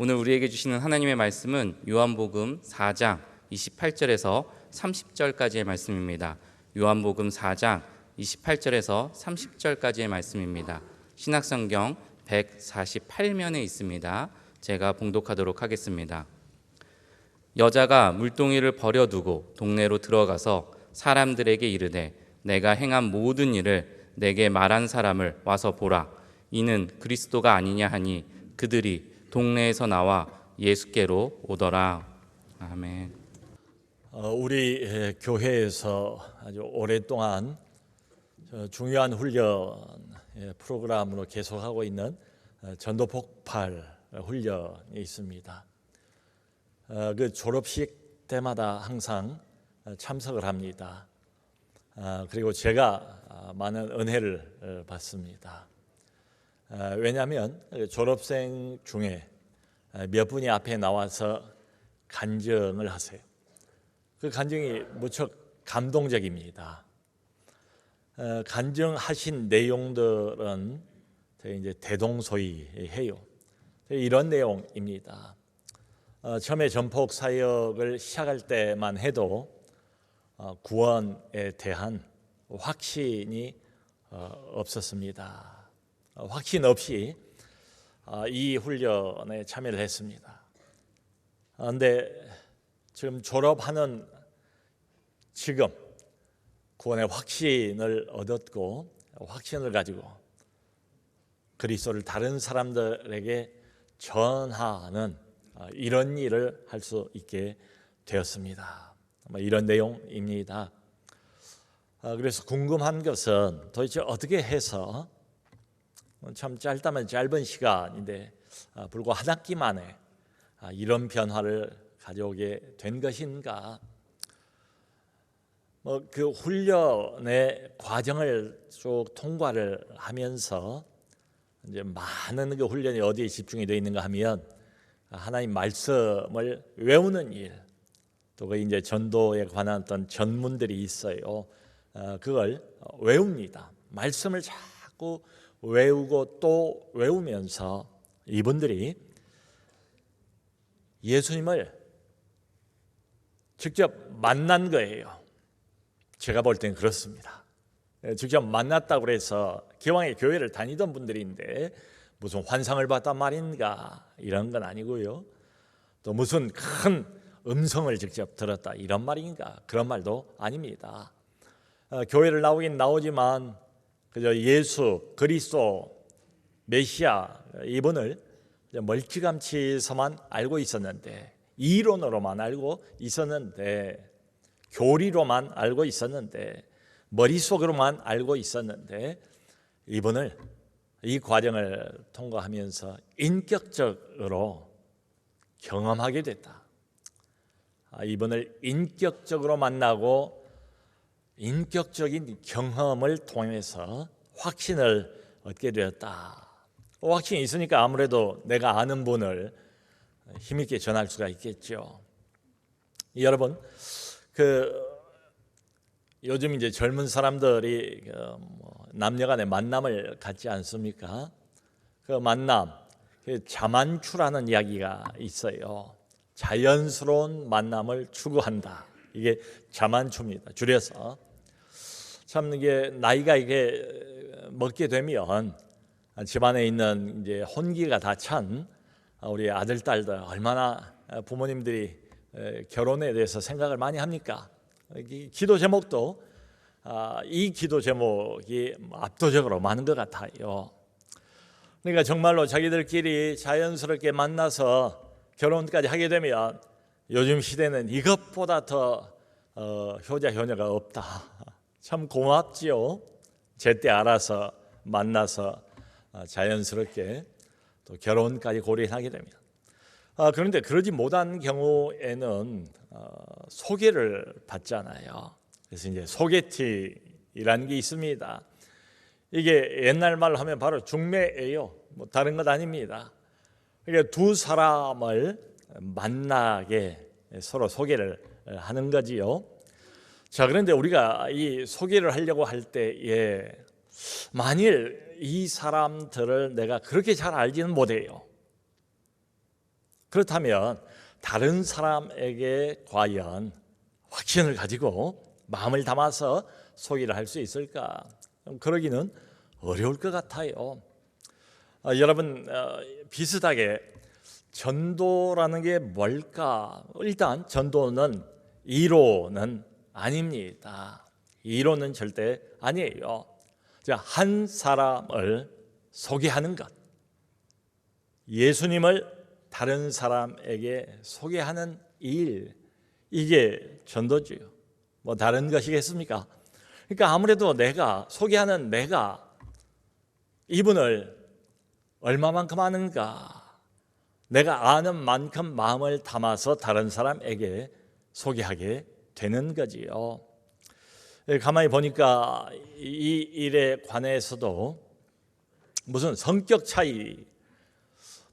오늘 우리에게 주시는 하나님의 말씀은 요한복음 4장 28절에서 30절까지의 말씀입니다. 요한복음 4장 28절에서 30절까지의 말씀입니다. 신약성경 148면에 있습니다. 제가 봉독하도록 하겠습니다. 여자가 물동이를 버려두고 동네로 들어가서 사람들에게 이르되 내가 행한 모든 일을 내게 말한 사람을 와서 보라. 이는 그리스도가 아니냐 하니 그들이 동네에서 나와 예수께로 오더라. 아멘. 우리 교회에서 아주 오랫동안 중요한 훈련 프로그램으로 계속하고 있는 전도 폭발 훈련이 있습니다. 그 졸업식 때마다 항상 참석을 합니다. 그리고 제가 많은 은혜를 받습니다. 왜냐하면 졸업생 중에 몇 분이 앞에 나와서 간증을 하세요. 그 간증이 무척 감동적입니다. 간증하신 내용들은 이제 대동소이해요. 이런 내용입니다. 처음에 전폭 사역을 시작할 때만 해도 구원에 대한 확신이 없었습니다. 확신 없이 이 훈련에 참여를 했습니다. 그런데 지금 졸업하는 지금 구원의 확신을 얻었고 확신을 가지고 그리스도를 다른 사람들에게 전하는 이런 일을 할 수 있게 되었습니다. 이런 내용입니다. 그래서 궁금한 것은 도대체 어떻게 해서 참 짧다면 짧은 시간인데 불과 한 학기 만에 이런 변화를 가져오게 된 것인가? 그 훈련의 과정을 쭉 통과를 하면서 이제 많은 그 훈련이 어디에 집중이 되어 있는가 하면 하나님 말씀을 외우는 일, 또 그 이제 전도에 관한 어떤 전문들이 있어요. 그걸 외웁니다. 말씀을 자꾸 외우고 또 외우면서 이분들이 예수님을 직접 만난 거예요. 제가 볼 땐 그렇습니다. 직접 만났다고 해서 기왕에 교회를 다니던 분들인데 무슨 환상을 봤단 말인가 이런 건 아니고요. 또 무슨 큰 음성을 직접 들었다 이런 말인가 그런 말도 아닙니다. 교회를 나오긴 나오지만 그저 예수 그리스도 메시아 이분을 멀찌감치서만 알고 있었는데 이론으로만 알고 있었는데 교리로만 알고 있었는데 머릿속으로만 알고 있었는데 이분을 이 과정을 통과하면서 인격적으로 경험하게 됐다. 이분을 인격적으로 만나고 인격적인 경험을 통해서 확신을 얻게 되었다. 확신이 있으니까 아무래도 내가 아는 분을 힘있게 전할 수가 있겠죠. 여러분, 요즘 이제 젊은 사람들이 남녀간의 만남을 갖지 않습니까? 그 만남, 자만추라는 이야기가 있어요. 자연스러운 만남을 추구한다. 이게 자만추입니다. 줄여서. 참 이게 나이가 먹게 되면 집안에 있는 이제 혼기가 다 찬 우리 아들 딸들 얼마나 부모님들이 결혼에 대해서 생각을 많이 합니까? 기도 제목도 이 기도 제목이 압도적으로 많은 것 같아요. 그러니까 정말로 자기들끼리 자연스럽게 만나서 결혼까지 하게 되면 요즘 시대는 이것보다 더 효자 효녀가 없다. 참 고맙지요. 제때 알아서 만나서 자연스럽게 또 결혼까지 고려하게 됩니다. 그런데 그러지 못한 경우에는 소개를 받잖아요. 그래서 이제 소개팅이라는 게 있습니다. 이게 옛날 말로 하면 바로 중매예요. 뭐 다른 것 아닙니다. 그러니까 두 사람을 만나게 서로 소개를 하는 거지요. 자, 그런데 우리가 이 소개를 하려고 할 때에 만일 이 사람들을 내가 그렇게 잘 알지는 못해요. 그렇다면 다른 사람에게 과연 확신을 가지고 마음을 담아서 소개를 할 수 있을까? 그러기는 어려울 것 같아요. 여러분, 비슷하게 전도라는 게 뭘까? 일단 전도는 이론은 아닙니다. 이론은 절대 아니에요. 한 사람을 소개하는 것, 예수님을 다른 사람에게 소개하는 일, 이게 전도지요. 뭐 다른 것이겠습니까? 그러니까 아무래도 내가 소개하는 내가 이분을 얼마만큼 아는가, 내가 아는 만큼 마음을 담아서 다른 사람에게 소개하게 되는 거지요. 가만히 보니까 이 일에 관해서도 무슨 성격 차이,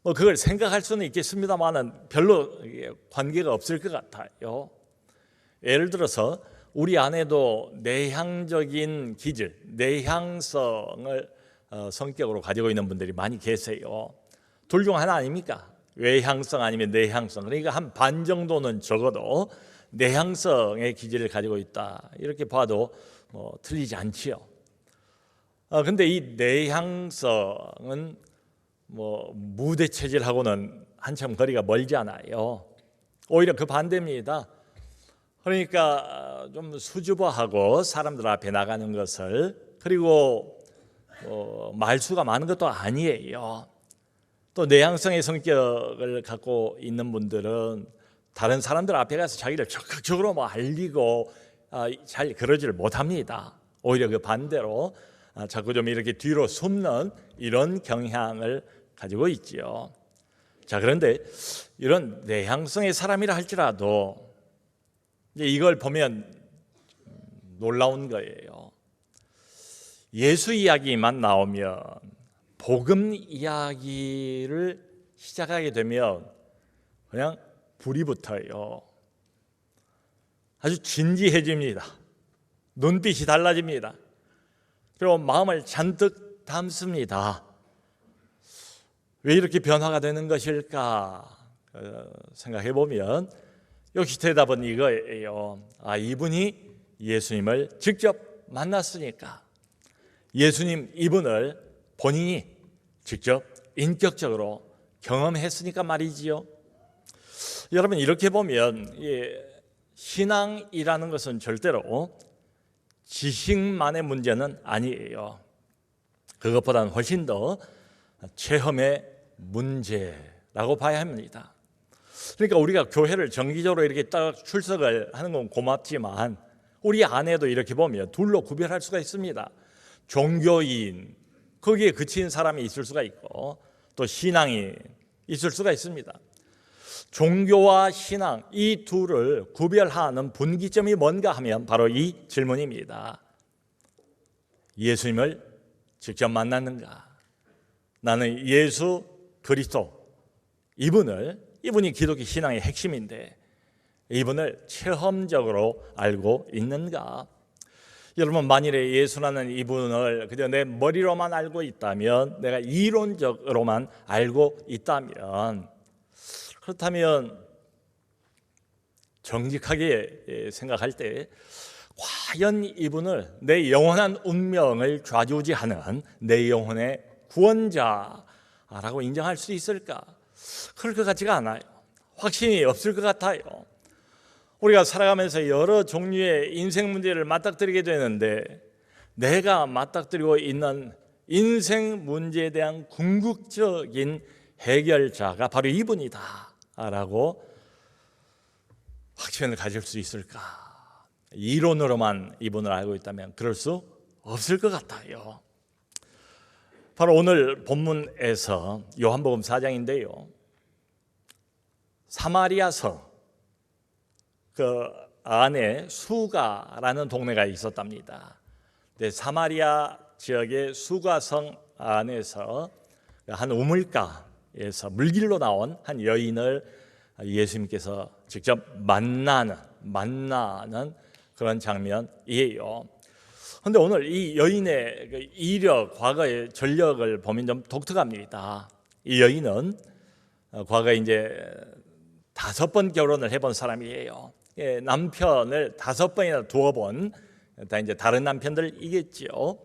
뭐 그걸 생각할 수는 있겠습니다만은 별로 관계가 없을 것 같아요. 예를 들어서 우리 안에도 내향적인 기질, 내향성을 성격으로 가지고 있는 분들이 많이 계세요. 둘 중 하나 아닙니까? 외향성 아니면 내향성. 그러니까 한 반 정도는 적어도 내향성의 기질을 가지고 있다, 이렇게 봐도 뭐 틀리지 않지요. 근데 이 내향성은 뭐 무대 체질하고는 한참 거리가 멀잖아요. 오히려 그 반대입니다. 그러니까 좀 수줍어하고 사람들 앞에 나가는 것을, 그리고 말수가 많은 것도 아니에요. 또 내향성의 성격을 갖고 있는 분들은 다른 사람들 앞에 가서 자기를 적극적으로 뭐 알리고 잘 그러지를 못합니다. 오히려 그 반대로 자꾸 좀 이렇게 뒤로 숨는 이런 경향을 가지고 있지요. 자, 그런데 이런 내향성의 사람이라 할지라도 이제 이걸 보면 놀라운 거예요. 예수 이야기만 나오면, 복음 이야기를 시작하게 되면 그냥 불이 붙어요. 아주 진지해집니다. 눈빛이 달라집니다. 그리고 마음을 잔뜩 담습니다. 왜 이렇게 변화가 되는 것일까 생각해 보면 역시 대답은 이거예요. 이분이 예수님을 직접 만났으니까, 예수님 이분을 본인이 직접 인격적으로 경험했으니까 말이지요. 여러분, 이렇게 보면 신앙이라는 것은 절대로 지식만의 문제는 아니에요. 그것보다는 훨씬 더 체험의 문제라고 봐야 합니다. 그러니까 우리가 교회를 정기적으로 이렇게 딱 출석을 하는 건 고맙지만 우리 안에도 이렇게 보면 둘로 구별할 수가 있습니다. 종교인, 거기에 그친 사람이 있을 수가 있고, 또 신앙인 있을 수가 있습니다. 종교와 신앙, 이 둘을 구별하는 분기점이 뭔가 하면 바로 이 질문입니다. 예수님을 직접 만났는가? 나는 예수 그리스도, 이분이 기독교 신앙의 핵심인데 이분을 체험적으로 알고 있는가? 여러분, 만일에 예수라는 이분을 그저 내 머리로만 알고 있다면, 내가 이론적으로만 알고 있다면, 그렇다면 정직하게 생각할 때 과연 이분을 내 영원한 운명을 좌지우지하는 내 영혼의 구원자라고 인정할 수 있을까? 그럴 것 같지가 않아요. 확신이 없을 것 같아요. 우리가 살아가면서 여러 종류의 인생 문제를 맞닥뜨리게 되는데, 내가 맞닥뜨리고 있는 인생 문제에 대한 궁극적인 해결자가 바로 이분이다 라고 확신을 가질 수 있을까? 이론으로만 이분을 알고 있다면 그럴 수 없을 것 같아요. 바로 오늘 본문에서 요한복음 4장인데요, 사마리아서 그 안에 수가라는 동네가 있었답니다. 사마리아 지역의 수가성 안에서 한 우물가에서 물길로 나온 한 여인을 예수님께서 직접 만나는 그런 장면이에요. 그런데 오늘 이 여인의 이력, 과거의 전력을 보면 좀 독특합니다. 이 여인은 과거에 이제 5번 결혼을 해본 사람이에요. 예, 남편을 5번이나 두어본 다 이제 다른 남편들이겠죠.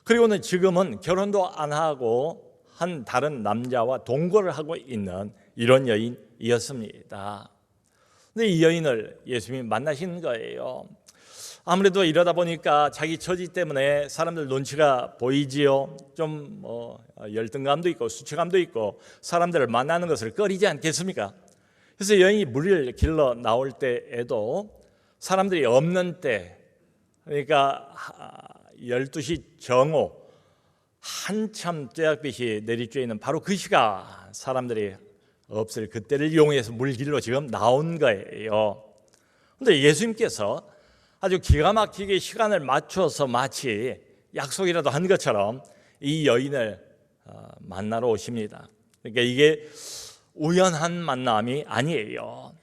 그리고는 지금은 결혼도 안 하고 한 다른 남자와 동거를 하고 있는 이런 여인이었습니다. 근데 이 여인을 예수님이 만나신 거예요. 아무래도 이러다 보니까 자기 처지 때문에 사람들 눈치가 보이지요. 좀 열등감도 있고 수치감도 있고 사람들을 만나는 것을 꺼리지 않겠습니까? 그래서 여인이 무리를 길러 나올 때에도 사람들이 없는 때, 그러니까 12시 정오 한참 떼약빛이 내리쬐는 바로 그 시간 사람들이 없을 그때를 이용해서 물길로 지금 나온 거예요. 그런데 예수님께서 아주 기가 막히게 시간을 맞춰서 마치 약속이라도 한 것처럼 이 여인을 만나러 오십니다. 그러니까 이게 우연한 만남이 아니에요.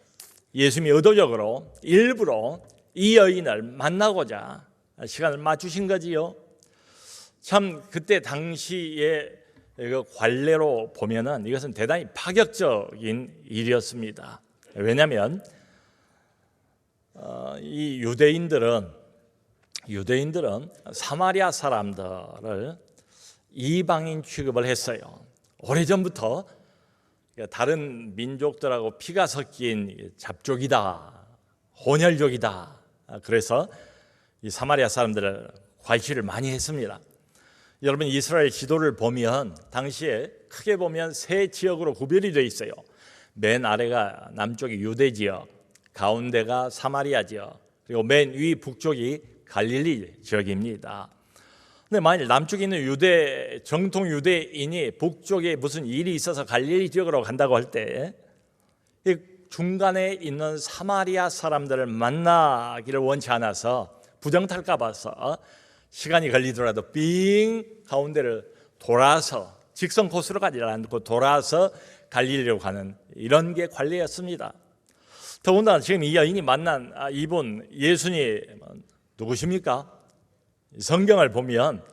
예수님이 의도적으로 일부러 이 여인을 만나고자 시간을 맞추신 거지요. 참 그때 당시에 관례로 보면은 이것은 대단히 파격적인 일이었습니다. 왜냐하면 이 유대인들은 사마리아 사람들을 이방인 취급을 했어요. 오래전부터 다른 민족들하고 피가 섞인 잡족이다, 혼혈족이다. 그래서 이 사마리아 사람들을 괄시를 많이 했습니다. 여러분 이스라엘 지도를 보면 당시에 크게 보면 세 지역으로 구별이 되어 있어요. 맨 아래가 남쪽이 유대 지역, 가운데가 사마리아 지역, 그리고 맨 위 북쪽이 갈릴리 지역입니다. 근데 만일 남쪽에 있는 정통 유대인이 북쪽에 무슨 일이 있어서 갈릴리 지역으로 간다고 할 때 이 중간에 있는 사마리아 사람들을 만나기를 원치 않아서 부정탈까 봐서 시간이 걸리더라도 빙 가운데를 돌아서 직선 코스로 가지 않고 돌아서 갈릴리로 가는 이런 게 관례였습니다. 더군다나 지금 이 여인이 만난 이분 예수님 누구십니까? 성경을 보면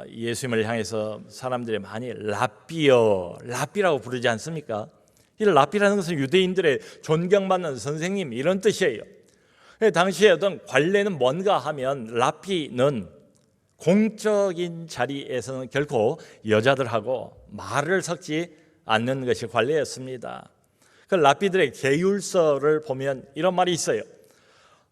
예수님을 향해서 사람들이 많이 랍비라고 부르지 않습니까? 이 랍비라는 것은 유대인들의 존경받는 선생님 이런 뜻이에요. 당시에 어떤 관례는 뭔가 하면 랍비는 공적인 자리에서는 결코 여자들하고 말을 섞지 않는 것이 관례였습니다. 그 랍비들의 계율서를 보면 이런 말이 있어요.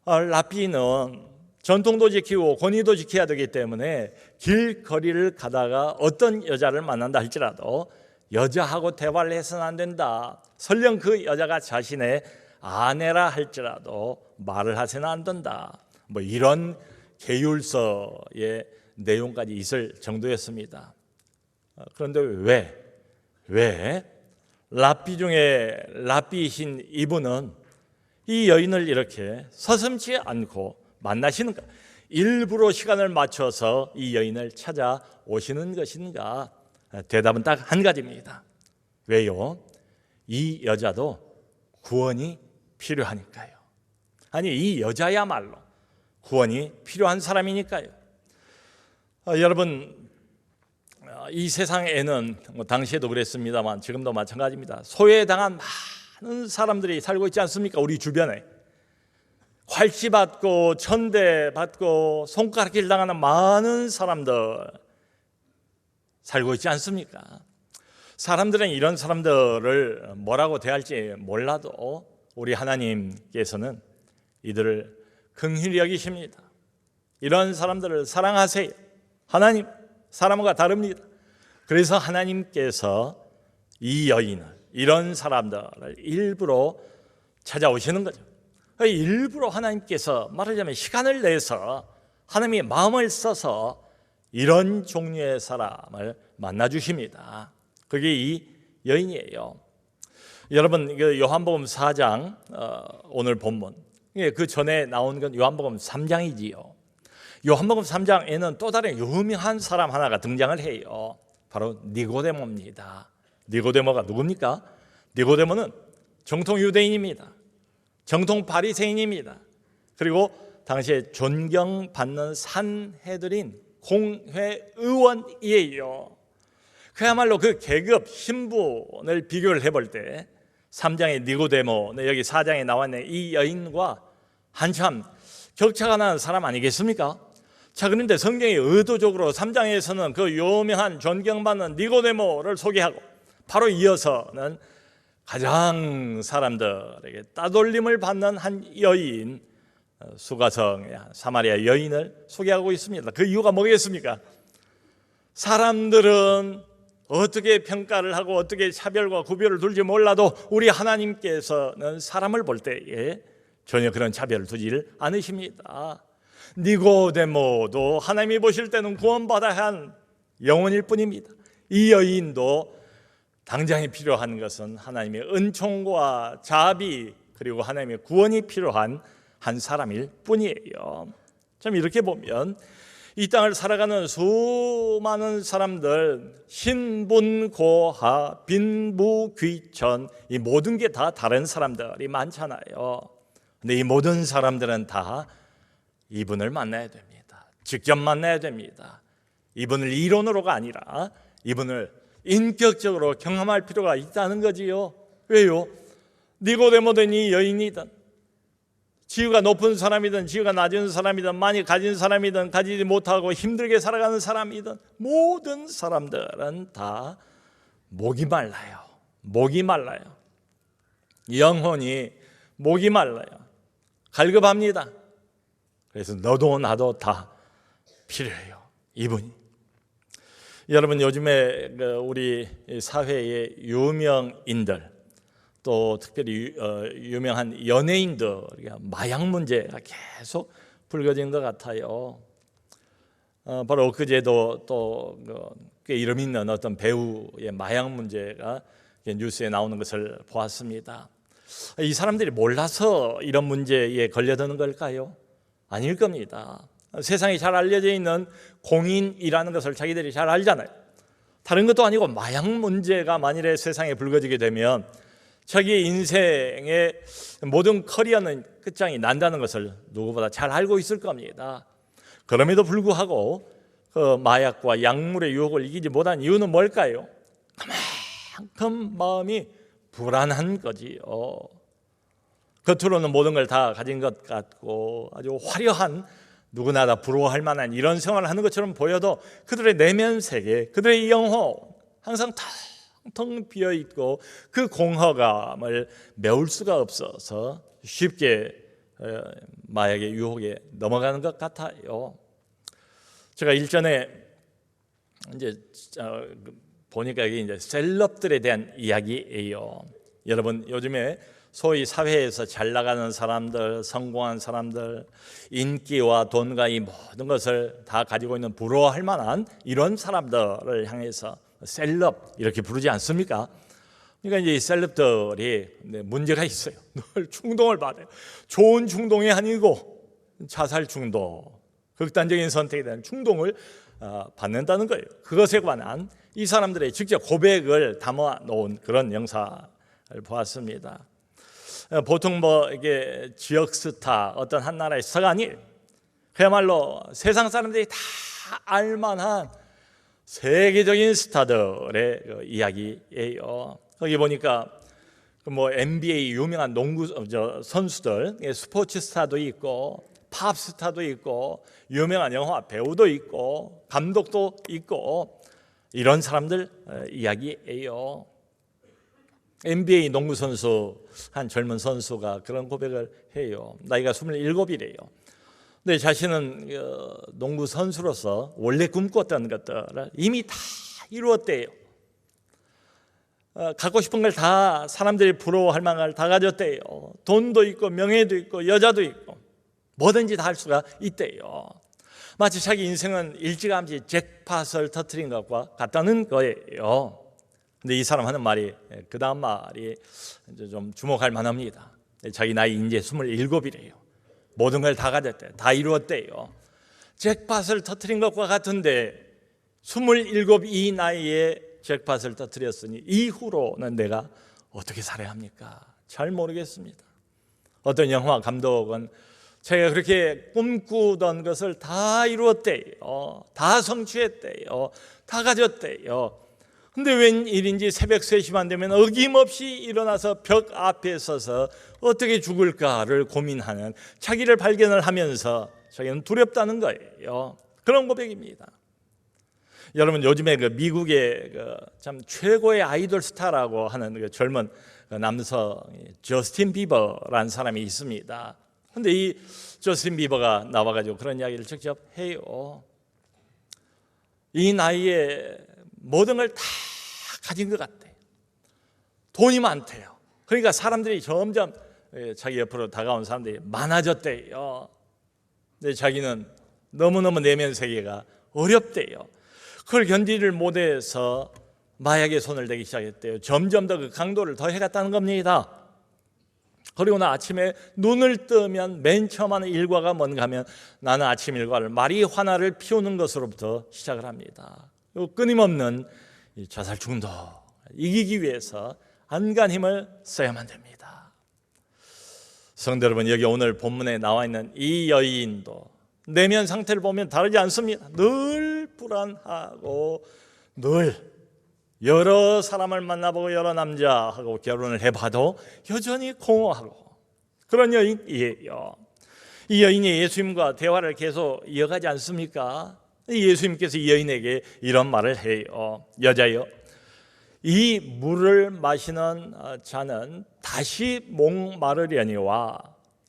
랍비는 전통도 지키고 권위도 지켜야 되기 때문에 길거리를 가다가 어떤 여자를 만난다 할지라도 여자하고 대화를 해서는 안 된다. 설령 그 여자가 자신의 아내라 할지라도 말을 하서는 안 된다. 뭐 이런 계율서의 내용까지 있을 정도였습니다. 그런데 왜 랍비 중에 랍비이신 이분은 이 여인을 이렇게 서슴지 않고 만나시는가? 일부러 시간을 맞춰서 이 여인을 찾아오시는 것인가? 대답은 딱 한 가지입니다. 왜요? 이 여자도 구원이 필요하니까요. 아니 이 여자야말로 구원이 필요한 사람이니까요. 여러분 이 세상에는 당시에도 그랬습니다만 지금도 마찬가지입니다. 소외당한 많은 사람들이 살고 있지 않습니까? 우리 주변에 괄시받고 천대받고 손가락질 당하는 많은 사람들 살고 있지 않습니까? 사람들은 이런 사람들을 뭐라고 대할지 몰라도 우리 하나님께서는 이들을 긍휼히 여기십니다. 이런 사람들을 사랑하세요. 하나님 사람과 다릅니다. 그래서 하나님께서 이 여인을 이런 사람들을 일부러 찾아오시는 거죠. 일부러 하나님께서 말하자면 시간을 내서 하나님의 마음을 써서 이런 종류의 사람을 만나주십니다. 그게 이 여인이에요. 여러분 요한복음 4장 오늘 본문 그 전에 나온 건 요한복음 3장이지요. 요한복음 3장에는 또 다른 유명한 사람 하나가 등장을 해요. 바로 니고데모입니다. 니고데모가 누굽니까? 니고데모는 정통 유대인입니다. 정통 바리새인입니다. 그리고 당시에 존경받는 산헤드린 공회의원이에요. 그야말로 그 계급, 신분을 비교를 해볼 때 3장의 니고데모, 여기 4장에 나와 있는 이 여인과 한참 격차가 나는 사람 아니겠습니까? 자, 그런데 성경이 의도적으로 3장에서는 그 유명한 존경받는 니고데모를 소개하고 바로 이어서는 가장 사람들에게 따돌림을 받는 한 여인, 수가성의 사마리아 여인을 소개하고 있습니다. 그 이유가 뭐겠습니까? 사람들은 어떻게 평가를 하고 어떻게 차별과 구별을 둘지 몰라도 우리 하나님께서는 사람을 볼 때에 전혀 그런 차별을 두지를 않으십니다. 니고데모도 하나님이 보실 때는 구원받아야 한 영혼일 뿐입니다. 이 여인도 당장에 필요한 것은 하나님의 은총과 자비 그리고 하나님의 구원이 필요한 한 사람일 뿐이에요. 참 이렇게 보면 이 땅을 살아가는 수많은 사람들, 신분고하, 빈부귀천, 이 모든 게 다 다른 사람들이 많잖아요. 근데 이 모든 사람들은 다 이분을 만나야 됩니다. 직접 만나야 됩니다. 이분을 이론으로가 아니라 이분을 인격적으로 경험할 필요가 있다는 거지요. 왜요? 니고데모든 이 여인이든 지위가 높은 사람이든 지위가 낮은 사람이든 많이 가진 사람이든 가지지 못하고 힘들게 살아가는 사람이든 모든 사람들은 다 목이 말라요. 목이 말라요. 영혼이 목이 말라요. 갈급합니다. 그래서 너도 나도 다 필요해요. 이분이. 여러분, 요즘에 우리 사회의 유명인들 또 특별히 유명한 연예인들 마약 문제가 계속 불거진 것 같아요. 바로 엊그제도 또 꽤 이름 있는 어떤 배우의 마약 문제가 뉴스에 나오는 것을 보았습니다. 이 사람들이 몰라서 이런 문제에 걸려드는 걸까요? 아닐 겁니다. 세상에 잘 알려져 있는 공인이라는 것을 자기들이 잘 알잖아요. 다른 것도 아니고 마약 문제가 만일에 세상에 불거지게 되면 자기의 인생의 모든 커리어는 끝장이 난다는 것을 누구보다 잘 알고 있을 겁니다. 그럼에도 불구하고 그 마약과 약물의 유혹을 이기지 못한 이유는 뭘까요? 그만큼 마음이 불안한 거지요. 겉으로는 모든 걸 다 가진 것 같고 아주 화려한, 누구나 다 부러워할 만한 이런 생활을 하는 것처럼 보여도 그들의 내면 세계, 그들의 영혼 항상 텅텅 비어 있고 그 공허감을 메울 수가 없어서 쉽게 마약의 유혹에 넘어가는 것 같아요. 제가 일전에 이제 보니까 이게 이제 셀럽들에 대한 이야기예요. 여러분, 요즘에 소위 사회에서 잘 나가는 사람들, 성공한 사람들, 인기와 돈과 이 모든 것을 다 가지고 있는 부러워할 만한 이런 사람들을 향해서 셀럽 이렇게 부르지 않습니까? 그러니까 이제 이 셀럽들이 문제가 있어요. 늘 충동을 받아요. 좋은 충동이 아니고 자살 충동, 극단적인 선택에 대한 충동을 받는다는 거예요. 그것에 관한 이 사람들의 직접 고백을 담아 놓은 그런 영상을 보았습니다. 보통 이게 지역 스타, 어떤 한 나라의 스타가 아니에요. 그야말로 세상 사람들이 다 알만한 세계적인 스타들의 이야기예요. 거기 보니까 NBA 유명한 농구 선수들, 스포츠 스타도 있고 팝 스타도 있고 유명한 영화 배우도 있고 감독도 있고 이런 사람들 이야기예요. NBA 농구 선수 한 젊은 선수가 그런 고백을 해요. 나이가 27이래요. 근데 자신은 농구 선수로서 원래 꿈꿨던 것들을 이미 다 이루었대요. 갖고 싶은 걸 다, 사람들이 부러워할 만한 걸 다 가졌대요. 돈도 있고 명예도 있고 여자도 있고 뭐든지 다 할 수가 있대요. 마치 자기 인생은 일찌감치 잭팟을 터뜨린 것과 같다는 거예요. 근데 이 사람 하는 말이, 그 다음 말이 이제 좀 주목할 만합니다. 자기 나이 이제 27이래요. 모든 걸 다 가졌대요. 다 이루었대요. 잭팟을 터뜨린 것과 같은데 27 이 나이에 잭팟을 터뜨렸으니 이후로는 내가 어떻게 살아야 합니까? 잘 모르겠습니다. 어떤 영화 감독은 제가 그렇게 꿈꾸던 것을 다 이루었대요. 다 성취했대요. 다 가졌대요. 근데 웬일인지 새벽 3시만 되면 어김없이 일어나서 벽 앞에 서서 어떻게 죽을까를 고민하는 자기를 발견을 하면서 자기는 두렵다는 거예요. 그런 고백입니다. 여러분, 요즘에 그 미국의 참 최고의 아이돌 스타라고 하는 그 젊은 남성 저스틴 비버라는 사람이 있습니다. 근데 이 저스틴 비버가 나와가지고 그런 이야기를 직접 해요. 이 나이에 모든 걸 다 가진 것 같대. 돈이 많대요. 그러니까 사람들이 점점 자기 옆으로 다가온 사람들이 많아졌대요. 근데 자기는 너무너무 내면 세계가 어렵대요. 그걸 견디를 못해서 마약에 손을 대기 시작했대요. 점점 더 그 강도를 더 해갔다는 겁니다. 그리고 나 아침에 눈을 뜨면 맨 처음 하는 일과가 뭔가 하면 나는 아침 일과를 마리화나를 피우는 것으로부터 시작을 합니다. 그리고 끊임없는 이 자살 중독 이기기 위해서 안간 힘을 써야만 됩니다. 성도 여러분, 여기 오늘 본문에 나와 있는 이 여인도 내면 상태를 보면 다르지 않습니다. 늘 불안하고 늘 여러 사람을 만나보고 여러 남자하고 결혼을 해봐도 여전히 공허하고 그런 여인이에요. 이 여인이 예수님과 대화를 계속 이어가지 않습니까? 예수님께서 이 여인에게 이런 말을 해요. 여자여, 이 물을 마시는 자는 다시 목마르려니와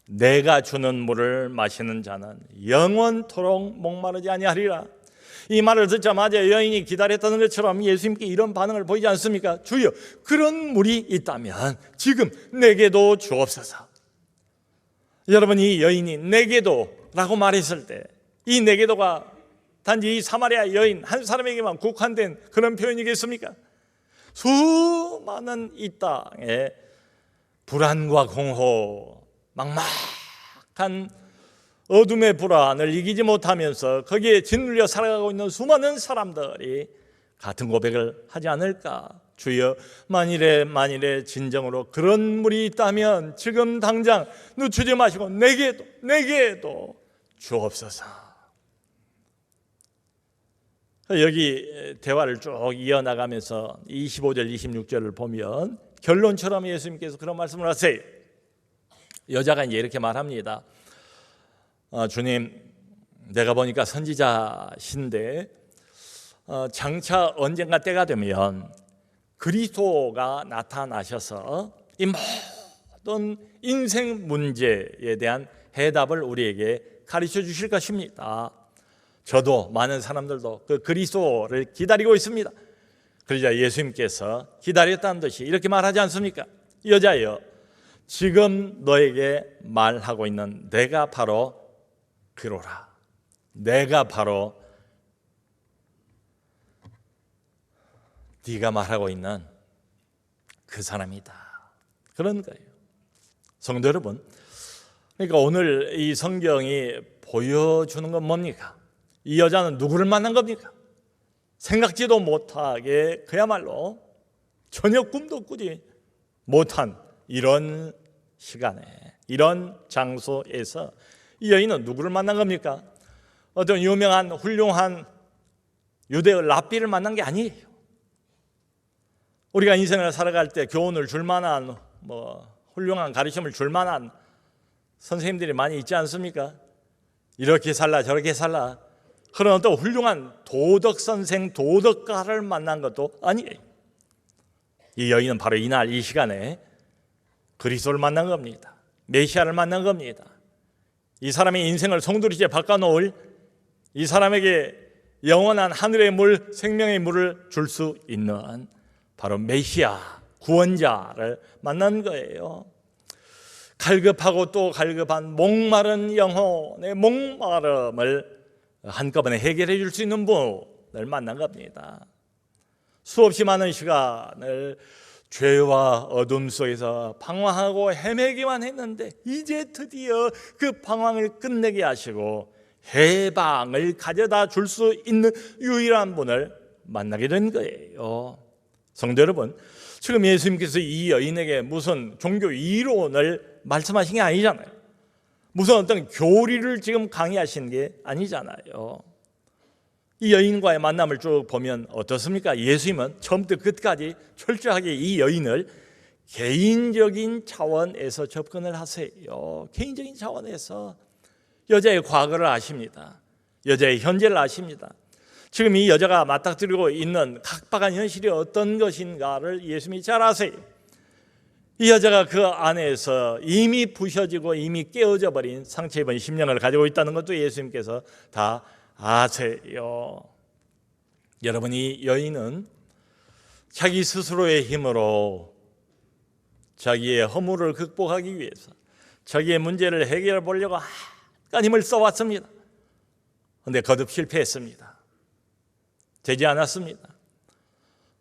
내가 주는 물을 마시는 자는 영원토록 목마르지 아니하리라. 이 말을 듣자마자 여인이 기다렸다는 것처럼 예수님께 이런 반응을 보이지 않습니까? 주여, 그런 물이 있다면 지금 내게도 주옵소서. 여러분, 이 여인이 내게도 라고 말했을 때 이 내게도가 단지 이 사마리아 여인 한 사람에게만 국한된 그런 표현이겠습니까? 수많은 이 땅에 불안과 공허, 막막한 어둠의 불안을 이기지 못하면서 거기에 짓눌려 살아가고 있는 수많은 사람들이 같은 고백을 하지 않을까? 주여, 만일에 진정으로 그런 물이 있다면 지금 당장 늦추지 마시고 내게도 주옵소서. 여기 대화를 쭉 이어나가면서 25절 26절을 보면 결론처럼 예수님께서 그런 말씀을 하세요. 여자가 이제 이렇게 말합니다. 주님, 내가 보니까 선지자신데 장차 언젠가 때가 되면 그리스도가 나타나셔서 이 모든 인생 문제에 대한 해답을 우리에게 가르쳐 주실 것입니다. 저도 많은 사람들도 그 그리스도를 기다리고 있습니다. 그러자 예수님께서 기다렸다는 듯이 이렇게 말하지 않습니까? 여자여, 지금 너에게 말하고 있는 내가 바로 그로라. 내가 바로 네가 말하고 있는 그 사람이다. 그런 거예요. 성도 여러분, 그러니까 오늘 이 성경이 보여주는 건 뭡니까? 이 여자는 누구를 만난 겁니까? 생각지도 못하게 그야말로 전혀 꿈도 꾸지 못한 이런 시간에 이런 장소에서 이 여인은 누구를 만난 겁니까? 어떤 유명한 훌륭한 유대의 랍비를 만난 게 아니에요. 우리가 인생을 살아갈 때 교훈을 줄 만한 훌륭한 가르침을 줄 만한 선생님들이 많이 있지 않습니까? 이렇게 살라 저렇게 살라. 그런 어떤 훌륭한 도덕 선생, 도덕가를 만난 것도 아니에요. 이 여인은 바로 이날 이 시간에 그리스도를 만난 겁니다. 메시아를 만난 겁니다. 이 사람의 인생을 송두리째 바꿔놓을, 이 사람에게 영원한 하늘의 물, 생명의 물을 줄 수 있는 바로 메시아, 구원자를 만난 거예요. 갈급하고 또 갈급한 목마른 영혼의 목마름을 한꺼번에 해결해 줄 수 있는 분을 만난 겁니다. 수없이 많은 시간을 죄와 어둠 속에서 방황하고 헤매기만 했는데 이제 드디어 그 방황을 끝내게 하시고 해방을 가져다 줄 수 있는 유일한 분을 만나게 된 거예요. 성도 여러분, 지금 예수님께서 이 여인에게 무슨 종교 이론을 말씀하신 게 아니잖아요. 무슨 어떤 교리를 지금 강의하신 게 아니잖아요. 이 여인과의 만남을 쭉 보면 어떻습니까? 예수님은 처음부터 끝까지 철저하게 이 여인을 개인적인 차원에서 접근을 하세요. 개인적인 차원에서 여자의 과거를 아십니다. 여자의 현재를 아십니다. 지금 이 여자가 맞닥뜨리고 있는 각박한 현실이 어떤 것인가를 예수님이 잘 아세요. 이 여자가 그 안에서 이미 부셔지고 이미 깨어져 버린 상처 입은 심령을 가지고 있다는 것도 예수님께서 다 아세요. 여러분, 이 여인은 자기 스스로의 힘으로 자기의 허물을 극복하기 위해서 자기의 문제를 해결해 보려고 한간 힘을 써왔습니다. 그런데 거듭 실패했습니다. 되지 않았습니다.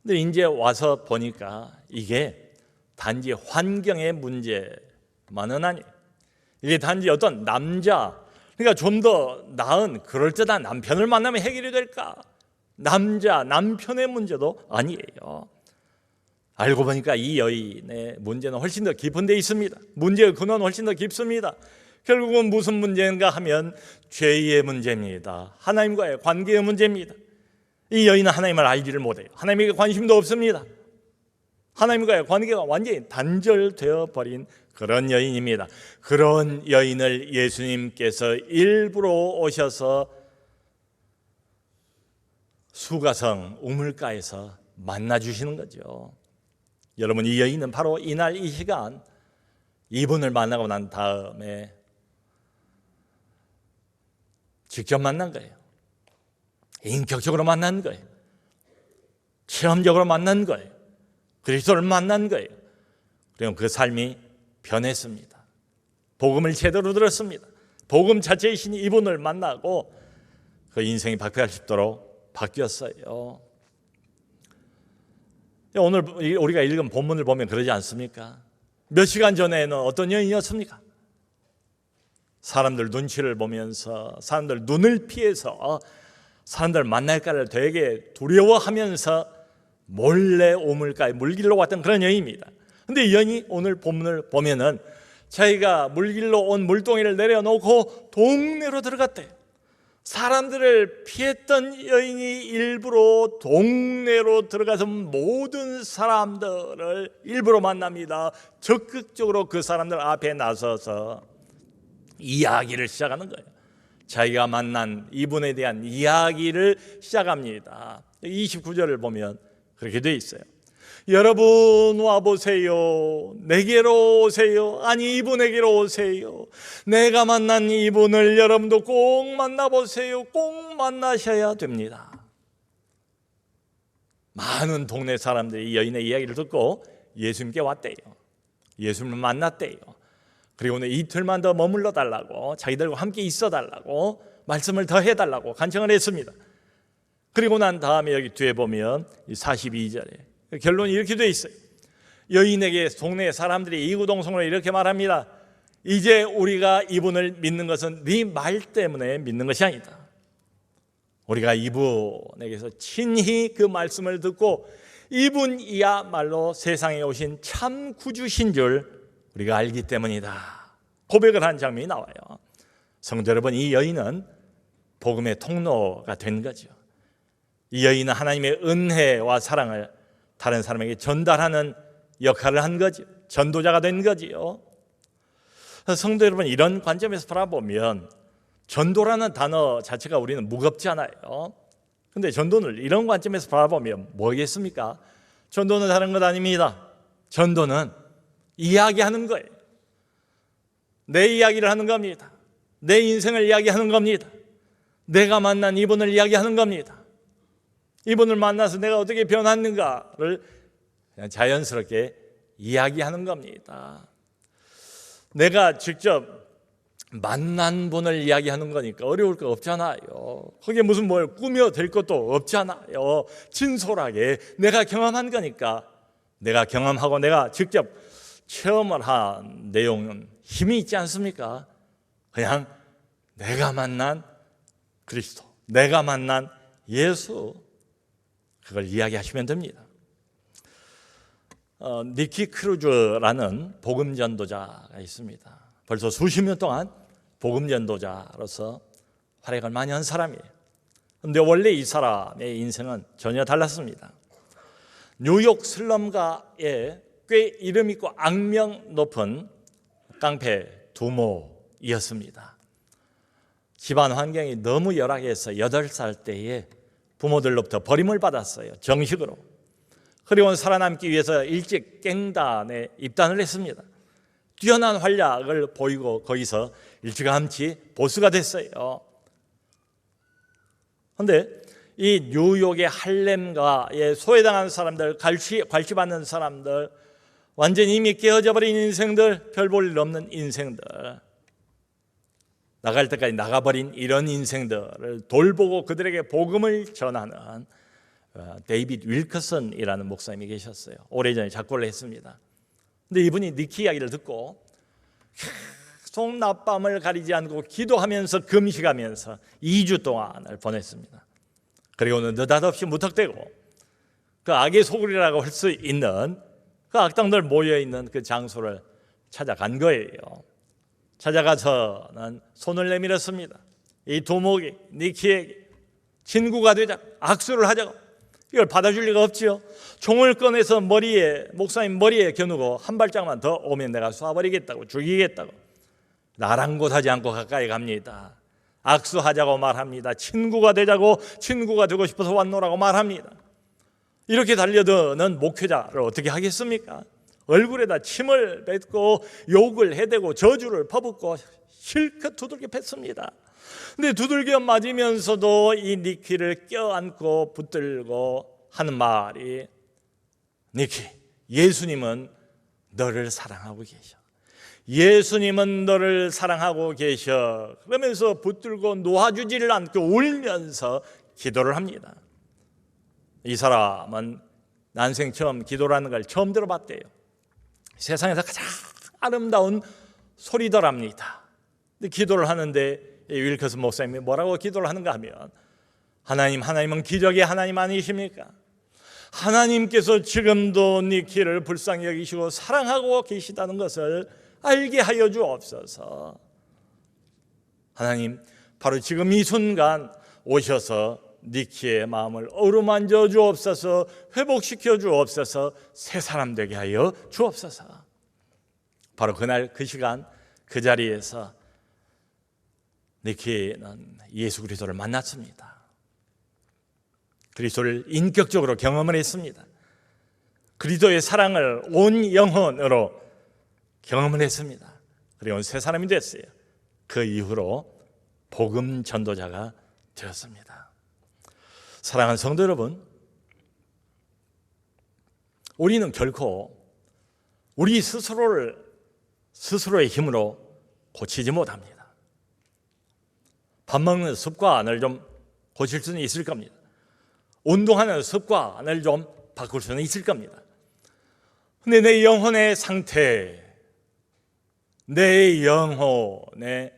그런데 이제 와서 보니까 이게 단지 환경의 문제만은 아니에요. 이게 단지 어떤 남자, 그러니까 좀 더 나은 그럴듯한 남편을 만나면 해결이 될까? 남편의 문제도 아니에요. 알고 보니까 이 여인의 문제는 훨씬 더 깊은 데 있습니다. 문제의 근원은 훨씬 더 깊습니다. 결국은 무슨 문제인가 하면 죄의 문제입니다. 하나님과의 관계의 문제입니다. 이 여인은 하나님을 알지를 못해요. 하나님에게 관심도 없습니다. 하나님과의 관계가 완전히 단절되어 버린 그런 여인입니다. 그런 여인을 예수님께서 일부러 오셔서 수가성 우물가에서 만나 주시는 거죠. 여러분, 이 여인은 바로 이날 이 시간 이분을 만나고 난 다음에 직접 만난 거예요. 인격적으로 만난 거예요. 체험적으로 만난 거예요. 그리스도를 만난 거예요. 그리고 그 삶이 변했습니다. 복음을 제대로 들었습니다. 복음 자체이신 이분을 만나고 그 인생이 180도로 바뀌었어요. 오늘 우리가 읽은 본문을 보면 그러지 않습니까? 몇 시간 전에는 어떤 여인이었습니까? 사람들 눈치를 보면서, 사람들 눈을 피해서, 사람들 만날까를 되게 두려워하면서 몰래 우물가에 물길로 왔던 그런 여인입니다. 그런데 이 여인이 오늘 본문을 보면은 자기가 물길로 온 물동이를 내려놓고 동네로 들어갔대요. 사람들을 피했던 여인이 일부러 동네로 들어가서 모든 사람들을 일부러 만납니다. 적극적으로 그 사람들 앞에 나서서 이야기를 시작하는 거예요. 자기가 만난 이분에 대한 이야기를 시작합니다. 29절을 보면 그렇게 돼 있어요. 여러분 와보세요. 내게로 오세요. 아니, 이분에게로 오세요. 내가 만난 이분을 여러분도 꼭 만나보세요. 꼭 만나셔야 됩니다. 많은 동네 사람들이 이 여인의 이야기를 듣고 예수님께 왔대요. 예수님을 만났대요. 그리고는 이틀만 더 머물러 달라고, 자기들과 함께 있어 달라고, 말씀을 더 해달라고 간청을 했습니다. 그리고 난 다음에 여기 뒤에 보면 42절에 결론이 이렇게 돼 있어요. 여인에게 동네 사람들이 이구동성으로 이렇게 말합니다. 이제 우리가 이분을 믿는 것은 네 말 때문에 믿는 것이 아니다. 우리가 이분에게서 친히 그 말씀을 듣고 이분이야말로 세상에 오신 참 구주신 줄 우리가 알기 때문이다. 고백을 한 장면이 나와요. 성도 여러분, 이 여인은 복음의 통로가 된 거죠. 이 여인은 하나님의 은혜와 사랑을 다른 사람에게 전달하는 역할을 한 거죠. 전도자가 된 거지요. 성도 여러분, 이런 관점에서 바라보면 전도라는 단어 자체가 우리는 무겁지 않아요. 그런데 전도를 이런 관점에서 바라보면 뭐겠습니까? 전도는 다른 것 아닙니다. 전도는 이야기하는 거예요. 내 이야기를 하는 겁니다. 내 인생을 이야기하는 겁니다. 내가 만난 이분을 이야기하는 겁니다. 이분을 만나서 내가 어떻게 변했는가를 그냥 자연스럽게 이야기하는 겁니다. 내가 직접 만난 분을 이야기하는 거니까 어려울 거 없잖아요. 거기에 무슨 뭘 꾸며댈 것도 없잖아요. 진솔하게 내가 경험한 거니까, 내가 경험하고 내가 직접 체험을 한 내용은 힘이 있지 않습니까? 그냥 내가 만난 그리스도, 내가 만난 예수, 그걸 이야기하시면 됩니다. 니키 크루즈라는 복음 전도자가 있습니다. 벌써 수십 년 동안 복음 전도자로서 활약을 많이 한 사람이에요. 그런데 원래 이 사람의 인생은 전혀 달랐습니다. 뉴욕 슬럼가의 꽤 이름 있고 악명 높은 깡패 두모이었습니다. 집안 환경이 너무 열악해서 8살 때에 부모들로부터 버림을 받았어요. 정식으로. 그리고 살아남기 위해서 일찍 갱단에 입단을 했습니다. 뛰어난 활약을 보이고 거기서 일찌감치 보스가 됐어요. 그런데 이 뉴욕의 할렘가에 소외당한 사람들, 갈취받는 사람들, 완전히 이미 깨어져 버린 인생들, 별 볼 일 없는 인생들, 나갈 때까지 나가버린 이런 인생들을 돌보고 그들에게 복음을 전하는 데이빗 윌커슨이라는 목사님이 계셨어요. 오래전에 작고를 했습니다. 근데 이분이 니키 이야기를 듣고 계속 낮밤을 가리지 않고 기도하면서 금식하면서 2주 동안을 보냈습니다. 그리고는 느닷없이 무턱대고 그 악의 소굴이라고 할 수 있는 그 악당들 모여있는 그 장소를 찾아간 거예요. 찾아가서는 손을 내밀었습니다. 이 두목이 니키에게 친구가 되자 악수를 하자고. 이걸 받아줄 리가 없지요. 총을 꺼내서 목사님 머리에 겨누고 한 발짝만 더 오면 내가 쏴버리겠다고, 죽이겠다고. 나랑곳하지 않고 가까이 갑니다. 악수하자고 말합니다. 친구가 되자고, 친구가 되고 싶어서 왔노라고 말합니다. 이렇게 달려드는 목회자를 어떻게 하겠습니까? 얼굴에다 침을 뱉고 욕을 해대고 저주를 퍼붓고 실컷 두들겨 팼습니다. 근데 두들겨 맞으면서도 이 니키를 껴안고 붙들고 하는 말이, 니키, 예수님은 너를 사랑하고 계셔. 예수님은 너를 사랑하고 계셔. 그러면서 붙들고 놓아주지를 않고 울면서 기도를 합니다. 이 사람은 난생 처음 기도라는 걸 처음 들어봤대요. 세상에서 가장 아름다운 소리더랍니다. 근데 기도를 하는데 윌커슨 목사님이 뭐라고 기도를 하는가 하면, 하나님은 기적의 하나님 아니십니까? 하나님께서 지금도 니키를 불쌍히 여기시고 사랑하고 계시다는 것을 알게 하여 주옵소서. 하나님, 바로 지금 이 순간 오셔서 니키의 마음을 어루만져 주옵소서, 회복시켜 주옵소서, 새 사람 되게 하여 주옵소서. 바로 그날 그 시간 그 자리에서 니키는 예수 그리스도를 만났습니다. 그리스도를 인격적으로 경험을 했습니다. 그리스도의 사랑을 온 영혼으로 경험을 했습니다. 그리고 새 사람이 됐어요. 그 이후로 복음 전도자가 되었습니다. 사랑하는 성도 여러분, 우리는 결코 우리 스스로의 힘으로 고치지 못합니다. 밥 먹는 습관을 좀 고칠 수는 있을 겁니다. 운동하는 습관을 좀 바꿀 수는 있을 겁니다. 근데 내 영혼의 상태, 내 영혼의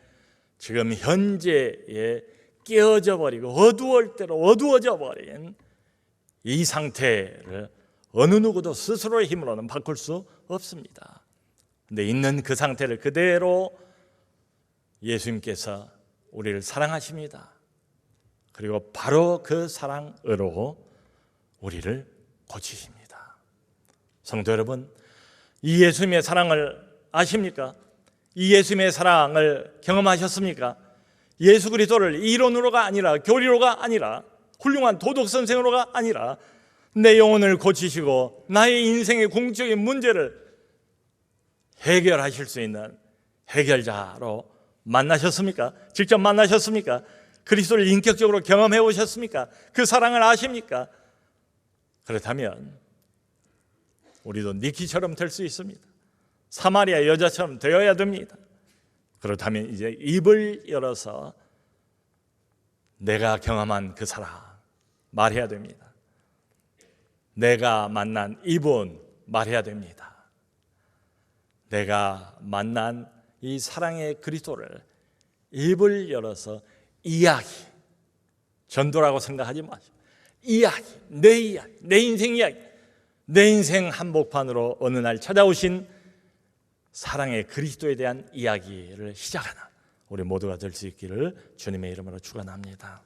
지금 현재에 깨어져 버리고 어두워져 버린 이 상태를 어느 누구도 스스로의 힘으로는 바꿀 수 없습니다. 근데 있는 그 상태를 그대로 예수님께서 우리를 사랑하십니다. 그리고 바로 그 사랑으로 우리를 고치십니다. 성도 여러분, 이 예수님의 사랑을 아십니까? 이 예수님의 사랑을 경험하셨습니까? 예수 그리스도를 이론으로가 아니라, 교리로가 아니라, 훌륭한 도덕 선생으로가 아니라 내 영혼을 고치시고 나의 인생의 궁극적인 문제를 해결하실 수 있는 해결자로 만나셨습니까? 직접 만나셨습니까? 그리스도를 인격적으로 경험해 보셨습니까? 그 사랑을 아십니까? 그렇다면 우리도 니키처럼 될 수 있습니다. 사마리아 여자처럼 되어야 됩니다. 그렇다면 이제 입을 열어서 내가 경험한 그 사랑 말해야 됩니다. 내가 만난 이분 말해야 됩니다. 내가 만난 이 사랑의 그리스도를 입을 열어서 이야기, 전도라고 생각하지 마시고 이야기, 내 인생 이야기, 내 인생 한복판으로 어느 날 찾아오신 사랑의 그리스도에 대한 이야기를 시작하는 우리 모두가 될 수 있기를 주님의 이름으로 축원합니다.